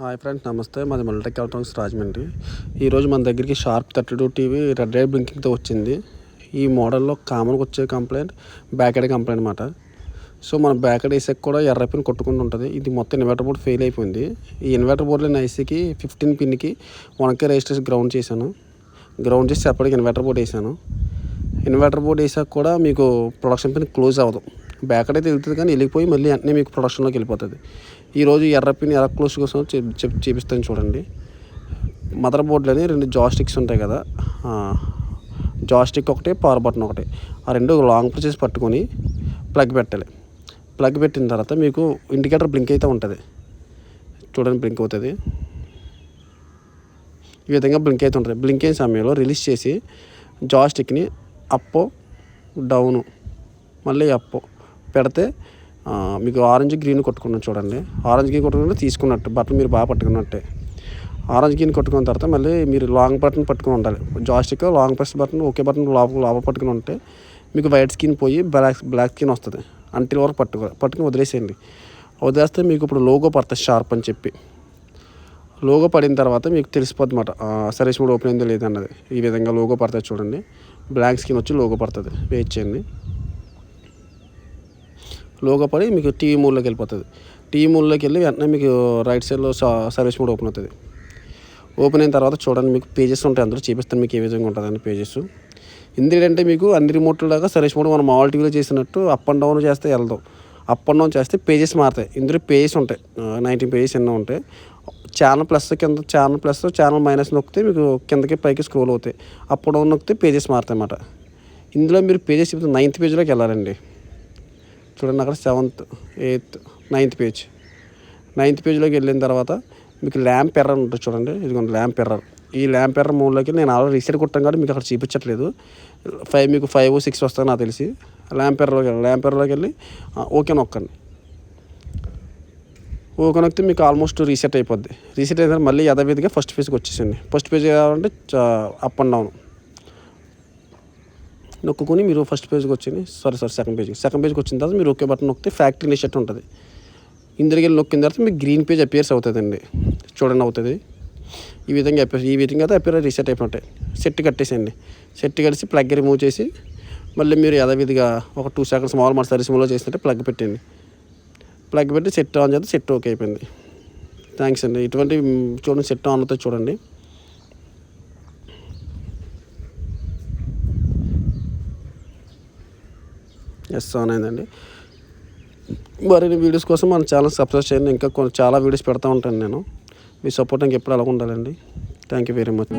Hi friends, నమస్తే. మాది Multitech electronics Rajahmundry. ఈరోజు మన దగ్గరికి షార్ప్ 32 టీవీ రెడ్ లైట్ బ్లింకింగ్తో వచ్చింది. ఈ మోడల్లో కామన్గా వచ్చే కంప్లైంట్ బ్యాక్ హెడ్ కంప్లైంట్ అనమాట. సో మన బ్యాక్ హెడ్ ఐసీకి కూడా ఎర్ర పిన్ కొట్టుకుంటూ ఉంటుంది. ఇది మొత్తం ఇన్వర్టర్ బోర్డ్ ఫెయిల్ అయిపోయింది. ఈ ఇన్వర్టర్ బోర్డులోని ఐసీకి 15 పిన్కి 1K రెసిస్టర్స్ గ్రౌండ్ చేశాను. గ్రౌండ్ చేసి సెపరేట్గా ఇన్వర్టర్ బోర్డు వేసాను. ఇన్వర్టర్ బోర్డు వేసాక కూడా మీకు ప్రొడక్షన్ పిన్ క్లోజ్ అవ్వదు. బ్యాక్ హెడ్ అయితే వెళ్తుంది కానీ వెళ్ళిపోయి మళ్ళీ వెంటనే మీకు ప్రొడక్షన్లోకి వెళ్ళిపోతుంది. ఈరోజు ఎర్ర పిన్ ఎర్ర క్లోజ్ కోసం చూపిస్తాను చూడండి. మదర్ బోర్డులోని 2 జాస్టిక్స్ ఉంటాయి కదా, జాస్టిక్ ఒకటి, పవర్ బటన్ ఒకటి, ఆ 2 లాంగ్ ప్రెస్ పట్టుకొని ప్లగ్ పెట్టాలి. ప్లగ్ పెట్టిన తర్వాత మీకు ఇండికేటర్ బ్లింక్ అయితే ఉంటుంది చూడండి. బ్లింక్ అవుతుంది, ఈ విధంగా బ్లింక్ అయితే ఉంటుంది. బ్లింక్ అయిన సమయంలో రిలీజ్ చేసి జాస్టిక్ని అప్ డౌను మళ్ళీ అప్ పెడితే మీకు ఆరెంజ్ గ్రీన్ కొట్టుకున్నాను చూడండి. ఆరెంజ్ గ్రీన్ కొట్టుకుంటే తీసుకున్నట్టు బటన్ మీరు బాగా పట్టుకున్నట్టే. ఆరెంజ్ గ్రీన్ కొట్టుకున్న తర్వాత మళ్ళీ మీరు లాంగ్ బటన్ పట్టుకుని ఉండాలి. జాస్టిక్ లాంగ్ ప్రెస్ బటన్ ఒకే బటన్ లోపల పట్టుకుని ఉంటే మీకు వైట్ స్క్రీన్ పోయి బ్లాక్ స్క్రీన్ వస్తుంది. అంటిల్ వరకు పట్టుకుని వదిలేసేయండి. వదిలేస్తే మీకు ఇప్పుడు లోగో పడుతుంది షార్ప్ అని చెప్పి. లోగో పడిన తర్వాత మీకు తెలిసిపోద్ది అన్నమాట సర్వీస్ మోడ్ ఓపెన్ అయిందో లేదన్నది. ఈ విధంగా లోగో పడుతుంది చూడండి. బ్లాక్ స్క్రీన్ వచ్చి లోగో పడుతుంది. వెయిట్ చేయండి. లోగో పడి మీకు టీవీ మోడ్లోకి వెళ్ళిపోతుంది. టీవీ మోడ్లోకి వెళ్ళి వెంటనే మీకు రైట్ సైడ్లో సర్వీస్ మోడ్ ఓపెన్ అవుతుంది. ఓపెన్ అయిన తర్వాత చూడండి మీకు పేజెస్ ఉంటాయి. అందులో చూపిస్తాను మీకు ఏ విధంగా ఉంటుందని పేజెస్. ఎందుకంటే మీకు అన్ని రిమోట్ల దాకా సర్వీస్ మోడ్ మనం మామూలు టీవీలో చేసినట్టు అప్ అండ్ డౌన్ చేస్తే వెళ్దాం. అప్ అండ్ డౌన్ చేస్తే పేజెస్ మారుతాయి. ఇందులో పేజెస్ ఉంటాయి, 19 పేజెస్ ఎన్నో ఉంటాయి. ఛానల్ ప్లస్ కింద ఛానల్ ప్లస్ ఛానల్ మైనస్ నొక్కితే మీకు కిందకి పైకి స్క్రోల్ అవుతాయి. అప్ డౌన్ నొక్కితే పేజెస్ మారుతాయి అన్నమాట. ఇందులో మీరు పేజెస్ చెప్తే 9th పేజ్లోకి వెళ్ళాలండి. చూడండి అక్కడ 7th, 8th, 9th page. 9th పేజ్లోకి వెళ్ళిన తర్వాత మీకు ల్యాంప్ ఎర్రర్ ఉంటుంది చూడండి. ఇదిగోండి ల్యాంప్ ఎర్రర్. ఈ ల్యాంప్ ఎర్రర్ మోడ్లోకి నేను ఆల్రెడీ రీసెట్ కొట్టాను కాబట్టి మీకు అక్కడ చూపించట్లేదు. మీకు 5 6 వస్తుంది నాకు తెలిసి. ల్యాంప్ ఎర్రర్లోకి వెళ్ళి ఓకే నొక్కండి. ఓకే నొక్కితే మీకు ఆల్మోస్ట్ రీసెట్ అయిపోద్ది. రీసెట్ అయిన మళ్ళీ యథావిధిగా ఫస్ట్ పేజ్కి వచ్చేసింది. ఫస్ట్ పేజ్ కావాలంటే అప్ అండ్ డౌన్ నొక్కుని మీరు ఫస్ట్ పేజ్కి వచ్చింది. సెకండ్ పేజ్కి వచ్చిన తర్వాత మీరు ఓకే బటన్ నొక్కితే ఫ్యాక్టరీ రీసెట్ ఉంటుంది. ఇందులోకి వెళ్ళి నొక్కిన తర్వాత మీకు గ్రీన్ పేజ్ అపియర్స్ అవుతుందండి. చూడండి అవుతుంది. ఈ విధంగా అయితే అపియర్ రీసెట్ అయిపోతాయి. సెట్ కట్టేసేయండి. సెట్ కట్టేసి ప్లగ్ రిమూవ్ చేసి మళ్ళీ మీరు యథావిధిగా ఒక 2 seconds మామూలు మన సర్వీస్ మోడ్లో చేసినట్టే ప్లగ్ పెట్టండి. ప్లగ్ పెట్టి సెట్ ఆన్ చేస్తే సెట్ ఓకే అయిపోయింది. థ్యాంక్స్ అండి. ఇటువంటి చూడండి సెట్ ఆన్ అవుతుంది చూడండి. ఆన్ అయిందండి. మరిన్ని వీడియోస్ కోసం మన ఛానల్ సబ్స్క్రైబ్ చేయండి. ఇంకా చాలా వీడియోస్ పెడతా ఉంటాను నేను. మీ సపోర్ట్ ఇంకెప్పుడు అలా ఉండాలండి. Thank you very much.